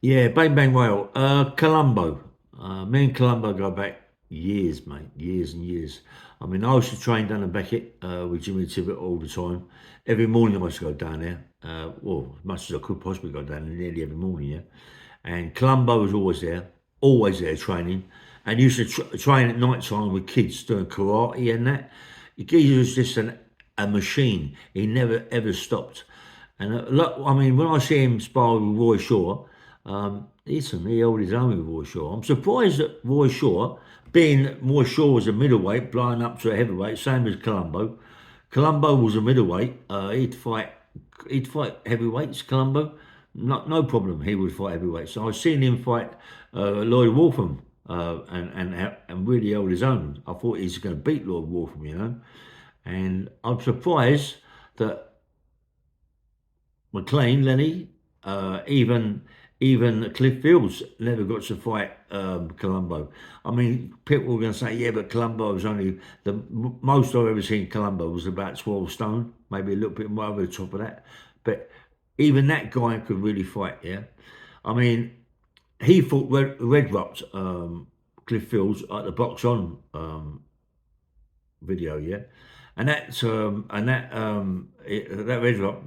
Yeah, Bang Bang Whale. Colombo. Me and Colombo go back years, mate. Years and years. I mean, I used to train down in Beckett with Jimmy Tibbet all the time. Every morning I used to go down there. Well, as much as I could possibly go down there nearly every morning, yeah. And Colombo was always there training. And used to train at night time with kids doing karate and that. He was just a machine. He never ever stopped. And look, I mean, when I see him spar with Roy Shaw, listen, he held his own with Roy Shaw. I'm surprised that Roy Shaw, being Roy Shaw was a middleweight, blowing up to a heavyweight, same as Colombo. Colombo was a middleweight. He'd fight heavyweights. Colombo, no problem. He would fight heavyweights. So I've seen him fight Lloyd Wolfram, and really held his own. I thought he's going to beat Lloyd Wolfram, And I'm surprised that McLean, Lenny, even Cliff Fields never got to fight Colombo. I mean, people were going to say, yeah, but Colombo was only the most I've ever seen. Colombo was about 12 stone, maybe a little bit more over the top of that. But even that guy could really fight. Yeah, I mean, he fought Red Rocked Cliff Fields at the Box On video. Yeah, that Red Rock.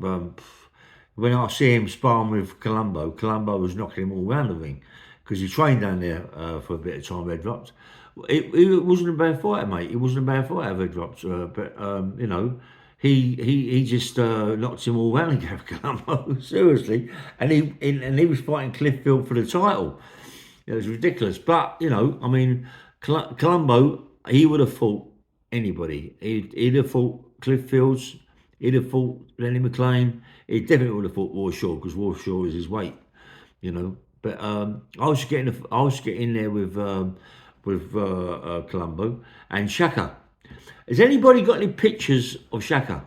When I see him sparring with Colombo, Colombo was knocking him all around the ring because he trained down there for a bit of time, Red Drops. It wasn't a bad fighter, mate. It wasn't a bad fighter, Red Drops. He just knocked him all around and gave Colombo, seriously. And he was fighting Clifffield for the title. It was ridiculous. But, I mean, Colombo, he would have fought anybody. He'd have fought Cliff Fields. He'd have fought Lenny McLean. He definitely would have fought Warshaw because Warshaw is his weight, you know. But I was getting there with Colombo and Shaka. Has anybody got any pictures of Shaka?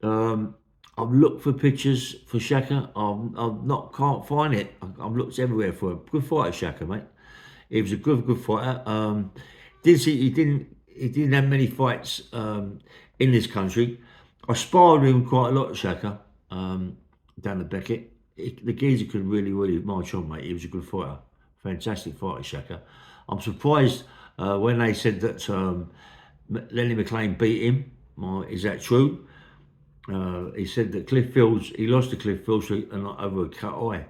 I've looked for pictures for Shaka. I've not can't find it. I've looked everywhere for a good fighter, Shaka, mate. He was a good fighter. Did see he didn't have many fights in this country. I sparred with him quite a lot, Shaka, down the Beckett. The geezer could really march on, mate. He was a good fighter, fantastic fighter, Shaka. I'm surprised when they said that Lenny McLean beat him. Is that true? He said that Cliff Fields, he lost to Cliff Fields over a cut eye,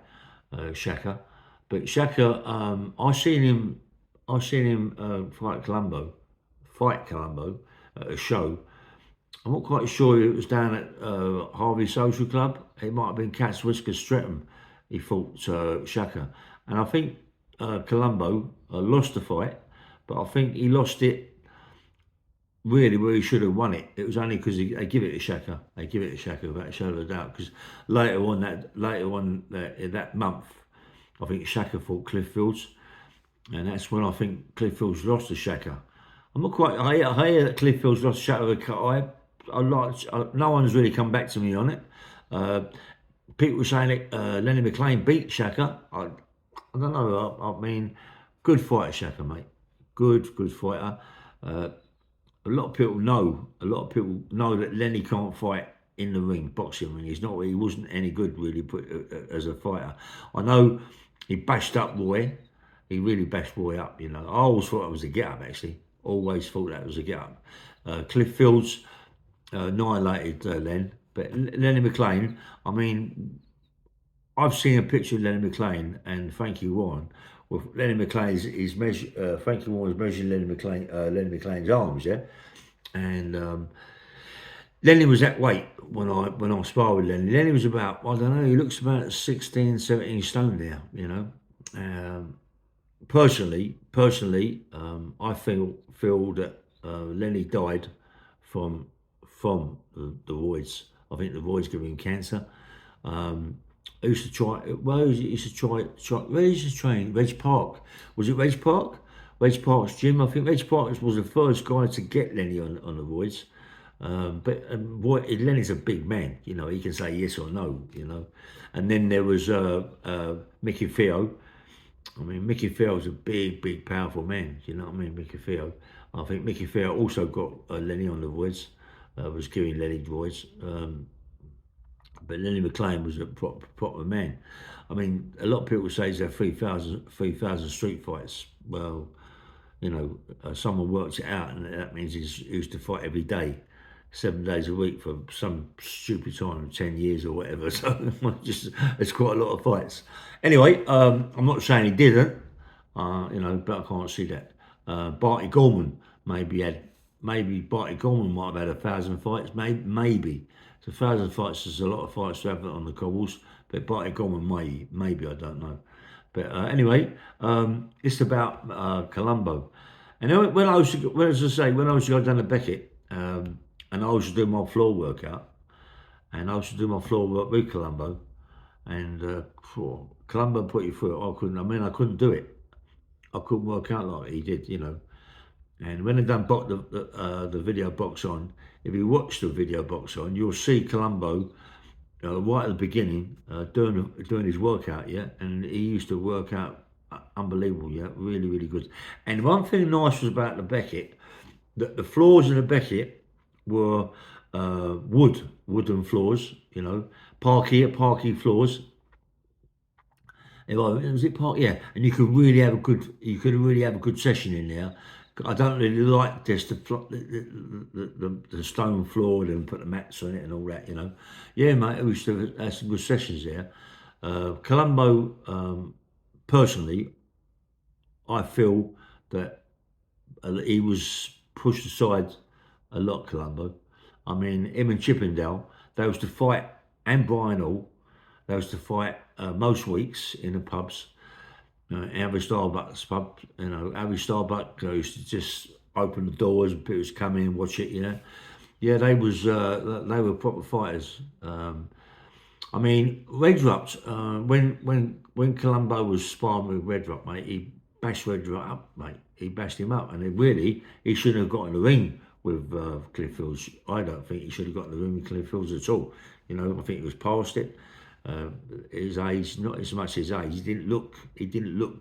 Shaka. But Shaka, I seen him fight Colombo at a show. I'm not quite sure it was down at Harvey Social Club. It might have been Cat's Whisker Streatham. He fought Shaka. And I think Colombo lost the fight, but I think he lost it really where he should have won it. It was only because they give it to Shaka. They give it to Shaka without a shadow of a doubt. Because later on that month, I think Shaka fought Cliff Fields, and that's when I think Cliff Fields lost to Shaka. I'm not quite. I hear that Cliff Fields lost to Shaka with a cut eye. No one's really come back to me on it. Uh, People were saying that Lenny McLean beat Shaka. I don't know. I mean, good fighter, Shaka, mate. Good fighter. Uh, a lot of people know. A lot of people know that Lenny can't fight in the ring, boxing ring. He's not. He wasn't any good really as a fighter. I know he bashed up Roy. He really bashed Roy up. I always thought it was a get up. Actually, always thought that was a get up. Cliff Fields annihilated Len, but Lenny McLean. I mean, I've seen a picture of Lenny McLean and Frankie Warren. Well, Lenny McLean is measure. Frankie Warren is measuring Lenny McLean's arms, yeah, and Lenny was that weight when I sparred with Lenny. Lenny was about, I don't know, he looks about 16, 17 stone now. Personally, I feel that Lenny died from the voids. I think the voids gave him cancer. I used to try. Well, he used to try. Where used to train? Reg Park. Was it Reg Park? Reg Park's gym. I think Reg Park was the first guy to get Lenny on the voids. Boy, Lenny's a big man. He can say yes or no. And then there was Mickey Theo. I mean, Mickey Theo's a big, powerful man. You know what I mean, Mickey Theo. I think Mickey Theo also got Lenny on the voids. Was giving Lenny voids. But Lenny McLean was a proper man. I mean, a lot of people say he's had 3,000 street fights. Well, you know, someone worked it out, and that means he used to fight every day, 7 days a week for some stupid time, 10 years or whatever. So just it's quite a lot of fights. Anyway, I'm not saying he didn't, you know, but I can't see that. Barty Gorman maybe Barty Gorman might have had 1,000 fights, maybe. So 1,000 fights is a lot of fights to have on the cobbles, but Barty Gorman maybe I don't know. But anyway, it's about Colombo. And then when I was, as I say, when I was going down to Beckett, and I was to do my floor workout, and I was to do my floor work with Colombo, and Colombo put you through it. I couldn't do it. I couldn't work out like he did, you know. And when they done the video box on, if you watch the video box on, you'll see Colombo right at the beginning, doing his workout, yeah, and he used to work out unbelievable, yeah, really, really good. And one thing nice was about the Beckett, that the floors in the Beckett were wooden floors, you know, parquet floors. Was it park? Yeah, and you could really have a good session in there. I don't really like just the stone floor and put the mats on it and all that, you know. Yeah, mate, we used to have some good sessions there. Colombo, personally, I feel that he was pushed aside a lot, Colombo. I mean, him and Chippendale, they used to fight, and Brian Hall, they used to fight most weeks in the pubs. Harry Starbuck's pub, you know, Harry Starbuck used to just open the doors and people used to come in and watch it, you know. Yeah, they were proper fighters. I mean, Redrupt, when Colombo was sparring with Redrupt, mate, he bashed Redrupt up, mate. He bashed him up, and he shouldn't have got in the ring with Cliff Hills. I don't think he should have got in the ring with Cliff Hills at all. You know, I think he was past it. His age, not as much his age. He didn't look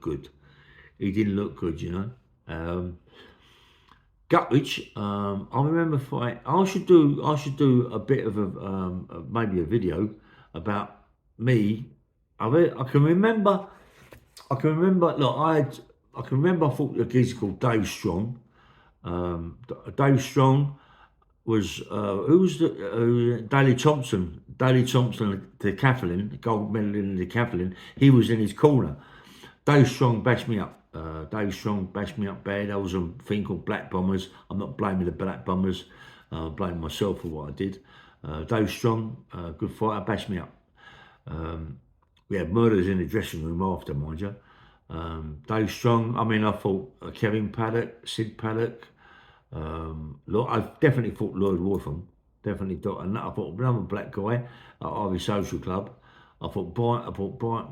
good. He didn't look good, you know. Gutwich, I remember fight. I should do a bit of maybe a video about me. I can remember. Look, I can remember. I thought the geezer called Dave Strong. Dave Strong was who was the Daley Thompson? Daley Thompson, the decathlon, gold medal in the decathlon. He was in his corner. Dave Strong bashed me up. Dave Strong bashed me up bad. I was on a thing called Black Bombers. I'm not blaming the Black Bombers. I blame myself for what I did. Dave Strong, good fighter, bashed me up. We had murders in the dressing room after, mind you. Dave Strong, I mean, I fought Kevin Paddock, Sid Paddock. I definitely fought Lloyd Wortham. Definitely thought, and I fought another black guy at Ivy Social Club. I fought Brian,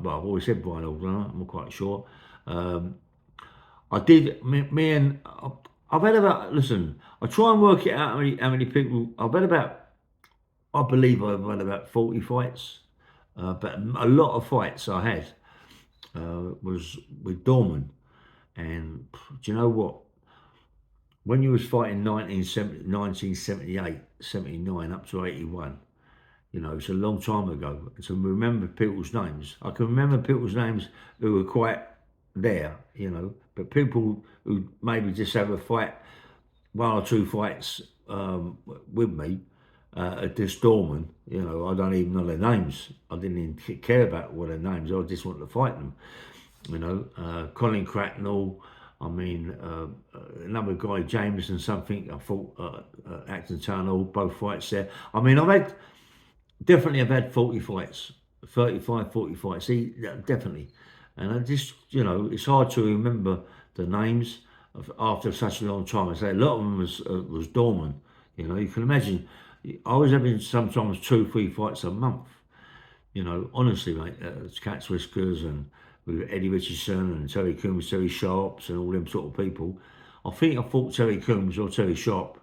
well, I've always said Brian Aldner, I'm not quite sure. I did, me and, I've had about, listen, I try and work it out how many people, I believe I've had about 40 fights, but a lot of fights I had was with Dorman. And do you know what? When you was fighting 1978, 79 up to 81, you know, it's a long time ago. And to remember people's names, I can remember people's names who were quite there, you know, but people who maybe just have a fight, one or two fights with me at this Dorman, you know, I don't even know their names. I didn't even care about what their names are. I just wanted to fight them, you know. Colin Cracknell, I mean, another guy, Jameson something, I fought Acton Town Hall, both fights there. I mean, I've had 40 fights, 35, 40 fights, definitely. And I just, you know, it's hard to remember the names after such a long time. I say a lot of them was dormant, you know. You can imagine, I was having sometimes 2-3 fights a month, you know, honestly, mate. Cat's Whiskers and with Eddie Richardson and Terry Coombs, Terry Sharps and all them sort of people. I think I fought Terry Coombs or Terry Sharp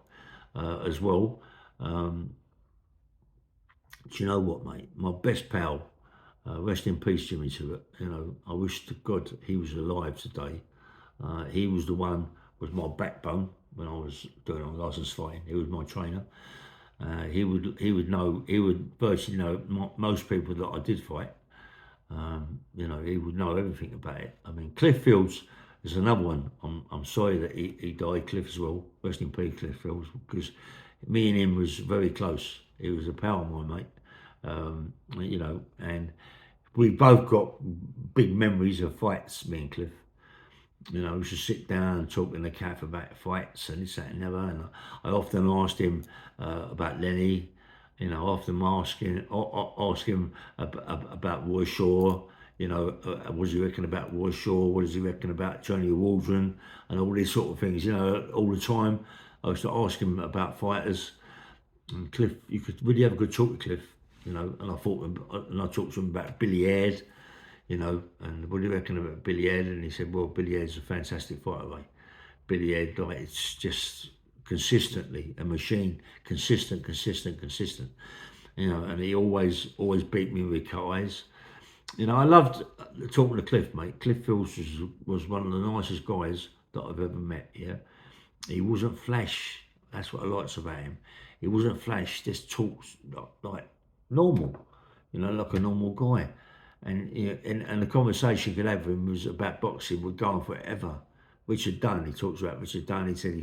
as well. Do you know what, mate? My best pal, rest in peace, Jimmy Stewart. You know, I wish to God he was alive today. He was my backbone when I was doing on licence fighting. He was my trainer. He would virtually know most people that I did fight. He would know everything about it. I mean, Cliff Fields is another one. I'm sorry that he died, Cliff as well. Rest in peace, Cliff Fields, because me and him was very close. He was a pal of mine, mate. And we both got big memories of fights, me and Cliff. We used to sit down and talk in the cafe about fights and this, that, and the other. And I often asked him about Lenny. Often ask him about Roy Shaw. What does he reckon about Roy Shaw? What does he reckon about Johnny Waldron? And all these sort of things. All the time. I used to ask him about fighters. And Cliff, you could really have a good talk with Cliff. And I talked to him about Billy Aird. And what do you reckon about Billy Aird? And he said, well, Billy Aird's a fantastic fighter, mate. Billy Aird, it's just consistently a machine, consistent. And he always beat me with cut eyes. I loved talking to Cliff, mate. Cliff Fields was one of the nicest guys that I've ever met, yeah. He wasn't flash. That's what I liked about him. He wasn't flash, just talks like normal, like a normal guy. And the conversation you could have with him was about boxing would go on forever. Richard Dunn, he talks about Richard Dunn. He said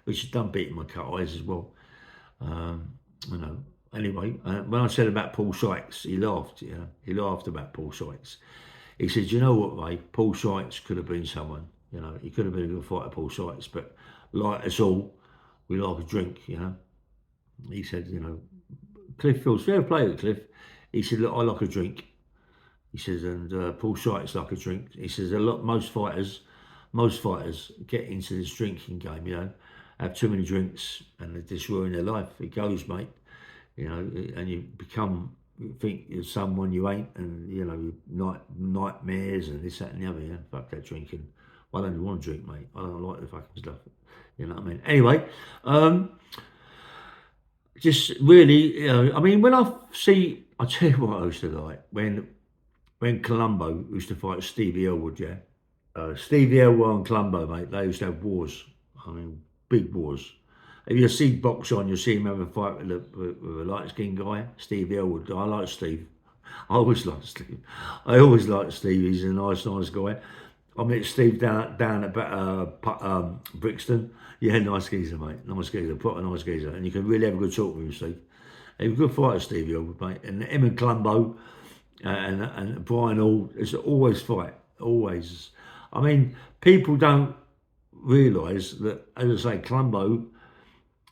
Richard Dunn beat him with cut eyes as well. Anyway, when I said about Paul Sykes, he laughed. He laughed about Paul Sykes. He said, "You know what, mate? Paul Sykes could have been someone. He could have been a good fighter, Paul Sykes. But like us all, we like a drink. He said, Cliff Fields, fair play with Cliff. He said, look, I like a drink. He says, and Paul Sykes like a drink. He says, most fighters get into this drinking game, have too many drinks and they just ruin their life. It goes, mate, and you think you're someone you ain't, and, nightmares and this, that, and the other, fuck that drinking. I don't even want to drink, mate. I don't like the fucking stuff. You know what I mean? Anyway, just really, I mean, when I tell you what I used to like, when Colombo used to fight Stevie Elwood, Stevie Elwood and Colombo, mate, they used to have wars. I mean, big wars. If you see box on, you'll see him have a fight with a light-skinned guy, Stevie Elwood. I like Steve. I always liked Steve. He's a nice guy. I met Steve down at Brixton. Yeah, nice geezer, mate. Nice geezer, proper nice geezer. And you can really have a good talk with him, Steve. He was a good fighter, Stevie Elwood, mate. And him and Colombo and Brian Hall, it's always fight. Always. I mean, people don't realise that, as I say, Colombo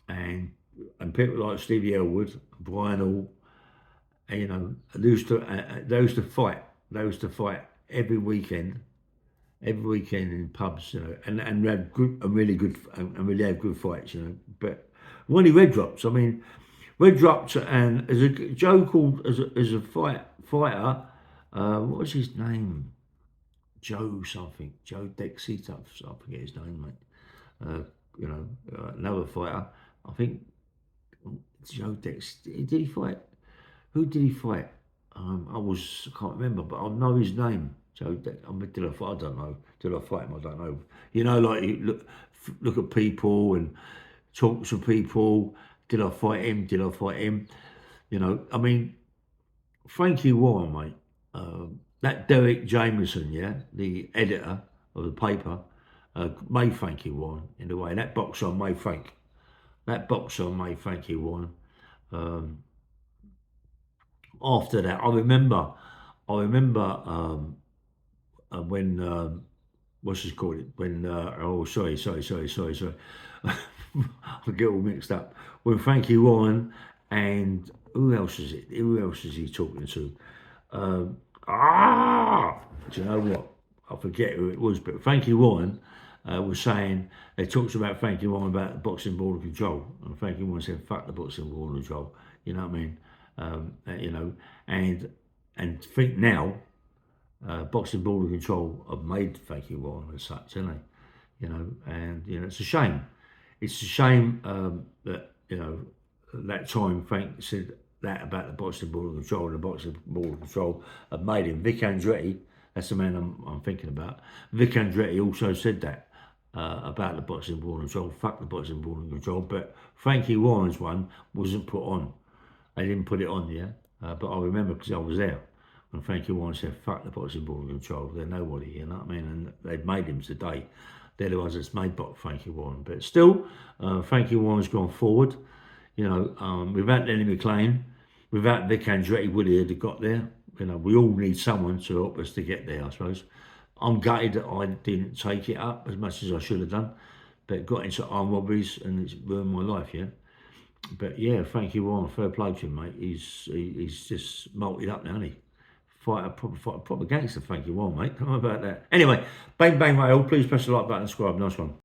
and people like Stevie Elwood, Brian Hall, they used to fight. They used to fight every weekend in pubs, and we had really had good fights, But when he Red Drops, I mean, Red Drops, and as a Joe called as a fighter, what was his name? Joe something, Joe Dexy, I forget his name, mate. Another fighter. I think Joe Dex. Did he fight? Who did he fight? I can't remember, but I know his name. Joe Dex. I don't know. Did I fight him? I don't know. Like you look at people and talk to people. Did I fight him? I mean, Frankie Warren, mate. That Derek Jameson, the editor of the paper, made Frankie Warren in a way. That boxer made Frankie Warren. After that, I remember when what's his called it? When sorry. I get all mixed up. When Frankie Warren and who else is it? Who else is he talking to? Do you know what? I forget who it was, but Frankie Warren was saying, they talked about Frankie Warren about the boxing board of control, and Frankie Warren said, "Fuck the boxing board of control." You know what I mean? And think now, boxing board of control have made Frankie Warren as such, haven't they? And it's a shame. It's a shame that that time Frank said that about the boxing board of control, and the boxing board of control have made him. Vic Andretti, that's the man I'm thinking about. Vic Andretti also said that about the boxing ball and control. Fuck the boxing ball and control. But Frankie Warren's one wasn't put on. They didn't put it on, yeah. But I remember because I was there when Frankie Warren said, "Fuck the boxing ball and control." They're nobody, you know what I mean? And they've made him today. They're the ones that's made Frankie Warren. But still, Frankie Warren's gone forward. You know, without Lenny McLean, without Vic Andretti Woodhead had got there. You know, we all need someone to help us to get there, I suppose. I'm gutted that I didn't take it up as much as I should have done, but got into armed robberies and it's ruined my life, yeah. But yeah, Frankie Warren, fair play to him, mate. He's just multied up now, hasn't he? Proper gangster, Frankie Warren, mate. How about that? Anyway, bang, bang, Rail. Please press the like button and subscribe. Nice one.